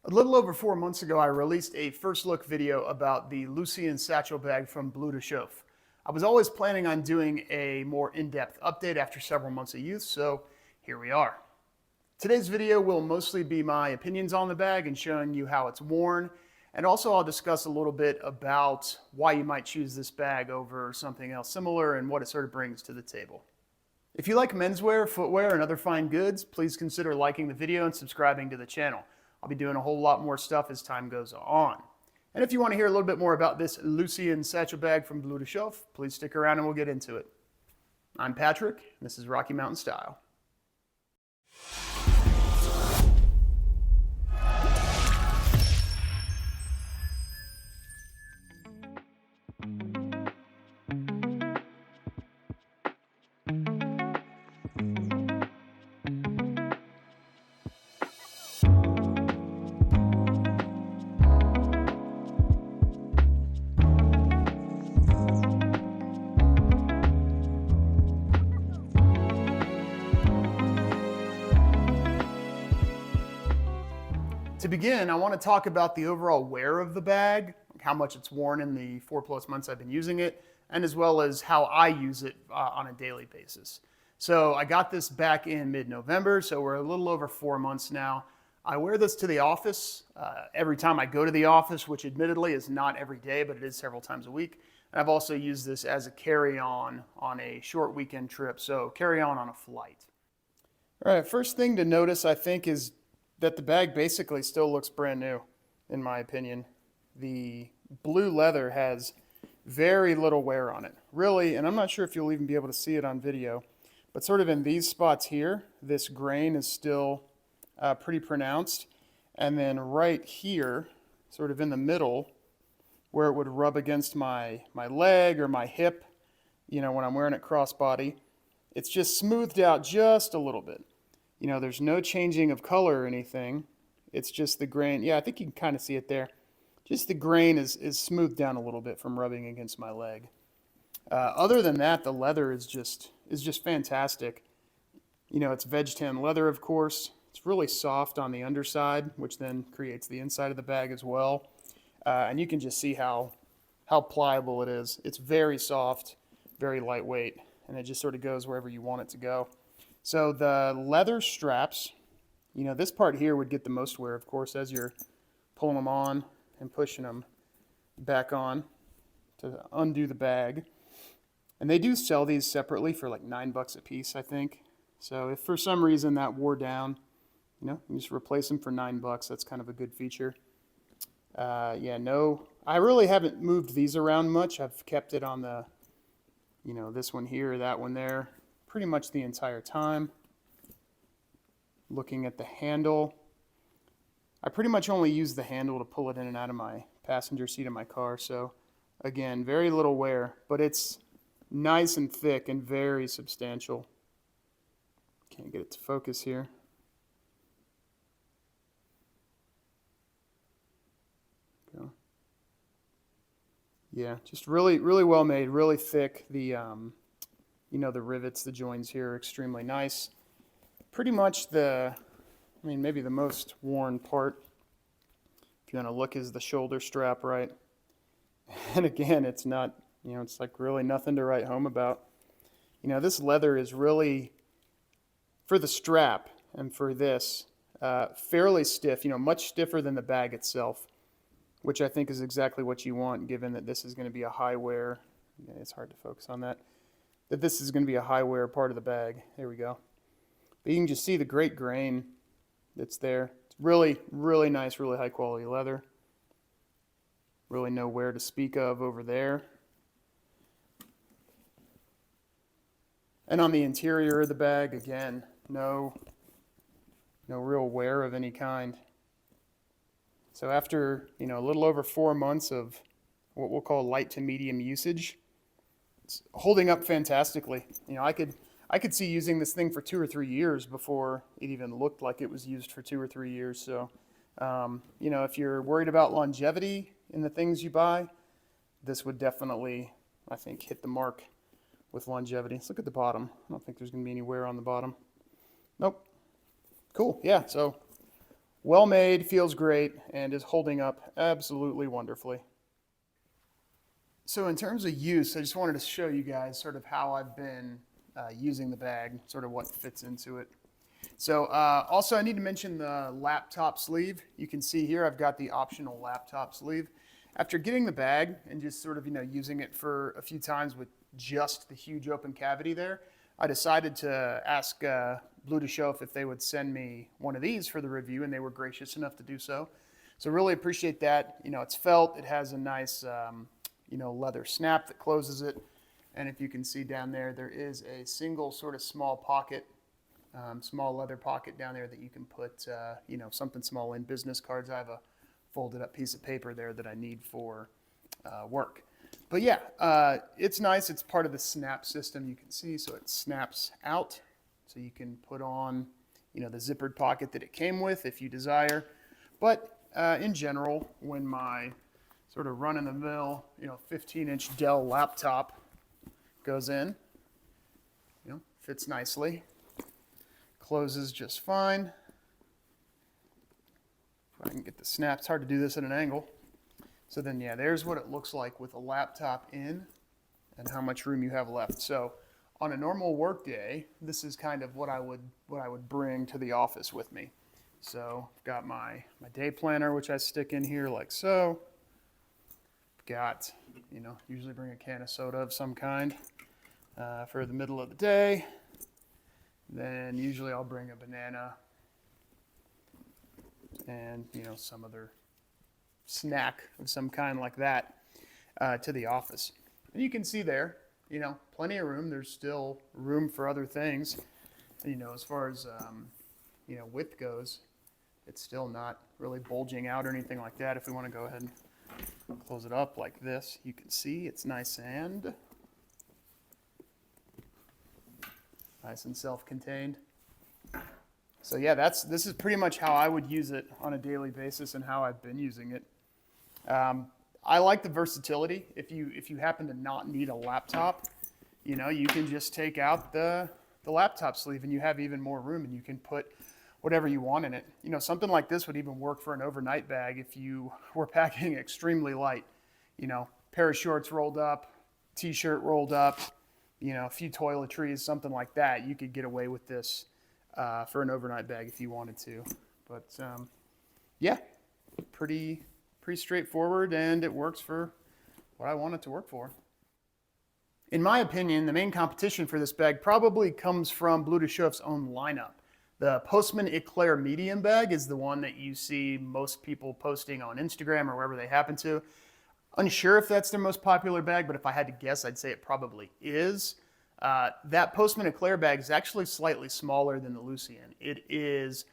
A little over 4 months ago, I released a first look video about the Lucien Satchel bag from Bleu to Chauffe. I was always planning on doing a more in-depth update after several months of use, so here we are. Today's video will mostly be my opinions on the bag and showing you how it's worn, and also I'll discuss a little bit about why you might choose this bag over something else similar and what it sort of brings to the table. If you like menswear, footwear, and other fine goods, please consider liking the video and subscribing to the channel. I'll be doing a whole lot more stuff as time goes on. And if you want to hear a little bit more about this Lucien satchel bag from Bleu to Chauffe, please stick around and we'll get into it. I'm Patrick, and this is Rocky Mountain Style. To begin, I want to talk about the overall wear of the bag, how much it's worn in the 4+ months I've been using it, and as well as how I use it on a daily basis. So I got this back in mid-November, so we're a little over 4 months now. I wear this to the office every time I go to the office, which admittedly is not every day, but it is several times a week. And I've also used this as a carry-on on a short weekend trip, so carry-on on a flight. All right, first thing to notice, I think, is that the bag basically still looks brand new, in my opinion. The blue leather has very little wear on it. Really, and I'm not sure if you'll even be able to see it on video, but sort of in these spots here, this grain is still pretty pronounced. And then right here, sort of in the middle, where it would rub against my leg or my hip, you know, when I'm wearing it crossbody, it's just smoothed out just a little bit. You know, there's no changing of color or anything. It's just the grain. Yeah, I think you can kind of see it there. Just the grain is smoothed down a little bit from rubbing against my leg. Other than that, the leather is just fantastic. You know, it's veg tan leather, of course. It's really soft on the underside, which then creates the inside of the bag as well. And you can just see how pliable it is. It's very soft, very lightweight, and it just sort of goes wherever you want it to go. So the leather straps, you know, this part here would get the most wear, of course, as you're pulling them on and pushing them back on to undo the bag. And they do sell these separately for like $9 a piece, I think. So if for some reason that wore down, you know, you just replace them for $9. That's kind of a good feature. Yeah, no, I really haven't moved these around much. I've kept it on the, you know, this one here, that one there, pretty much the entire time. Looking at the handle, I pretty much only use the handle to pull it in and out of my passenger seat of my car. So again, very little wear, but it's nice and thick and very substantial. Can't get it to focus here. Go. Yeah, just really well made, really thick. The you know, the rivets, the joins here are extremely nice. Pretty much maybe the most worn part, if you want to look, is the shoulder strap, right? And again, it's not, you know, it's like really nothing to write home about. You know, this leather is really, for the strap and for this, fairly stiff, you know, much stiffer than the bag itself, which I think is exactly what you want, given that this is going to be a high wear. Yeah, it's hard to focus on that. That this is going to be a high wear part of the bag. There we go. But you can just see the great grain that's there. It's really nice, really high quality leather. Really no wear to speak of over there. And on the interior of the bag, again, no real wear of any kind. So after, you know, a little over 4 months of what we'll call light to medium usage, it's holding up fantastically. You know, I could see using this thing for 2 or 3 years before it even looked like it was used for 2 or 3 years. So, you know, if you're worried about longevity in the things you buy, this would definitely, I think, hit the mark with longevity. Let's look at the bottom. I don't think there's going to be any wear on the bottom. Nope. Cool. Yeah. So Well made, feels great, and is holding up absolutely wonderfully. So in terms of use, I just wanted to show you guys sort of how I've been using the bag, sort of what fits into it. So also I need to mention the laptop sleeve. You can see here I've got the optional laptop sleeve. After getting the bag and just sort of, using it for a few times with just the huge open cavity there, I decided to ask Bleu to Chauffe if they would send me one of these for the review, and they were gracious enough to do so. So really appreciate that. It's felt. It has a nice, leather snap that closes it. And if you can see down there, there is a single sort of small pocket, small leather pocket down there that you can put, something small in, business cards. I have a folded up piece of paper there that I need for work. But yeah, it's nice. It's part of the snap system, you can see, so it snaps out. So you can put on, the zippered pocket that it came with if you desire. But in general, when my sort of run-of-the-mill, 15-inch Dell laptop goes in, fits nicely, closes just fine. If I can get the snap, it's hard to do this at an angle. So then, yeah, there's what it looks like with a laptop in and how much room you have left. So on a normal work day, this is kind of what I would bring to the office with me. So I've got my day planner, which I stick in here like so. Got, usually bring a can of soda of some kind for the middle of the day. Then usually I'll bring a banana and, some other snack of some kind like that to the office. And you can see there, plenty of room. There's still room for other things. And, as far as, width goes, it's still not really bulging out or anything like that. If we want to go ahead and close it up like this, you can see it's nice and self-contained. So yeah, this is pretty much how I would use it on a daily basis and how I've been using it. I like the versatility. If you happen to not need a laptop, you can just take out the laptop sleeve and you have even more room and you can put whatever you want in it. Something like this would even work for an overnight bag if you were packing extremely light. Pair of shorts rolled up, t-shirt rolled up, a few toiletries, something like that. You could get away with this for an overnight bag if you wanted to. But yeah, pretty straightforward, and it works for what I want it to work for. In my opinion, the main competition for this bag probably comes from Bleu de Chauffe's own lineup. The Postman Éclair medium bag is the one that you see most people posting on Instagram or wherever they happen to. Unsure if that's their most popular bag, but if I had to guess, I'd say it probably is. That Postman Éclair bag is actually slightly smaller than the Lucien. It is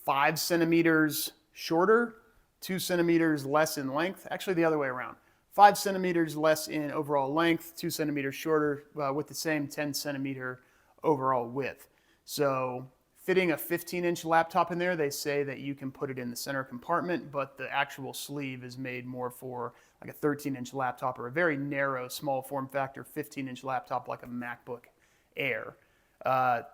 5 centimeters shorter, 2 centimeters less in length. Actually, the other way around. 5 centimeters less in overall length, 2 centimeters shorter, with the same 10 centimeter overall width. So fitting a 15-inch laptop in there, they say that you can put it in the center compartment, but the actual sleeve is made more for like a 13-inch laptop or a very narrow, small form factor 15-inch laptop like a MacBook Air. A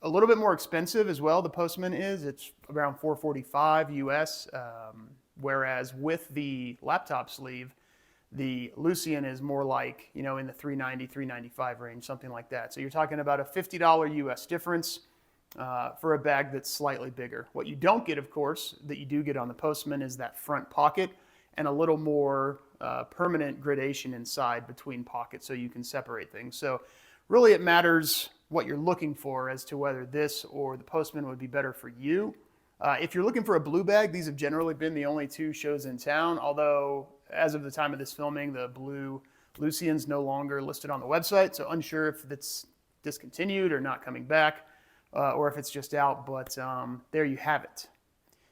little bit more expensive as well, the Postman is. It's around $445 US, whereas with the laptop sleeve, the Lucien is more like, in the $390, $395 range, something like that. So you're talking about a $50 US difference for a bag that's slightly bigger. What you don't get, of course, that you do get on the Postman is that front pocket and a little more permanent gradation inside between pockets so you can separate things. So really it matters what you're looking for as to whether this or the Postman would be better for you. If you're looking for a Bleu bag, these have generally been the only two shows in town, although as of the time of this filming, the Bleu Lucien's no longer listed on the website, so unsure if it's discontinued or not coming back, or if it's just out, but there you have it.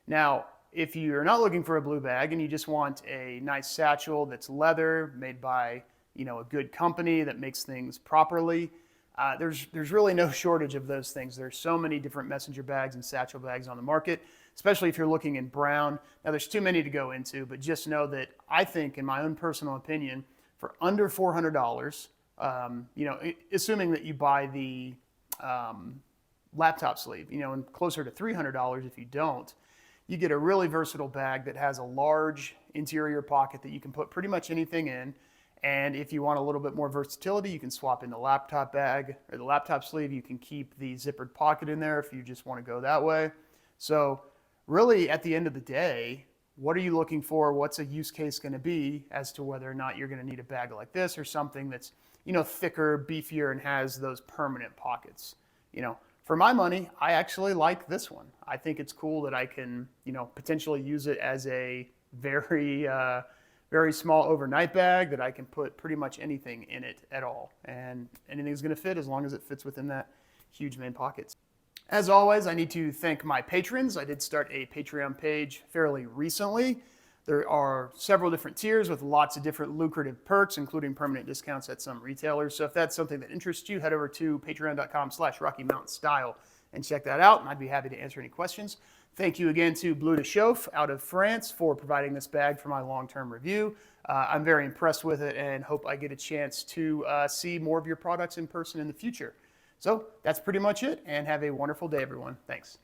Now, if you're not looking for a Bleu bag and you just want a nice satchel that's leather, made by a good company that makes things properly, there's really no shortage of those things. There's so many different messenger bags and satchel bags on the market, especially if you're looking in brown. Now, there's too many to go into, but just know that I think, in my own personal opinion, for under $400, assuming that you buy the laptop sleeve, and closer to $300 if you don't, you get a really versatile bag that has a large interior pocket that you can put pretty much anything in. And if you want a little bit more versatility, you can swap in the laptop bag or the laptop sleeve. You can keep the zippered pocket in there if you just want to go that way. So really, at the end of the day, what are you looking for? What's a use case going to be as to whether or not you're going to need a bag like this or something that's, thicker, beefier, and has those permanent pockets? For my money, I actually like this one. I think it's cool that I can, potentially use it as a very, very small overnight bag that I can put pretty much anything in it at all. And anything's going to fit as long as it fits within that huge main pockets. As always, I need to thank my patrons. I did start a Patreon page fairly recently. There are several different tiers with lots of different lucrative perks, including permanent discounts at some retailers. So if that's something that interests you, head over to patreon.com/RockyMountainStyle and check that out, and I'd be happy to answer any questions. Thank you again to Bleu de Chauffe out of France for providing this bag for my long-term review. I'm very impressed with it and hope I get a chance to see more of your products in person in the future. So that's pretty much it, and have a wonderful day, everyone. Thanks.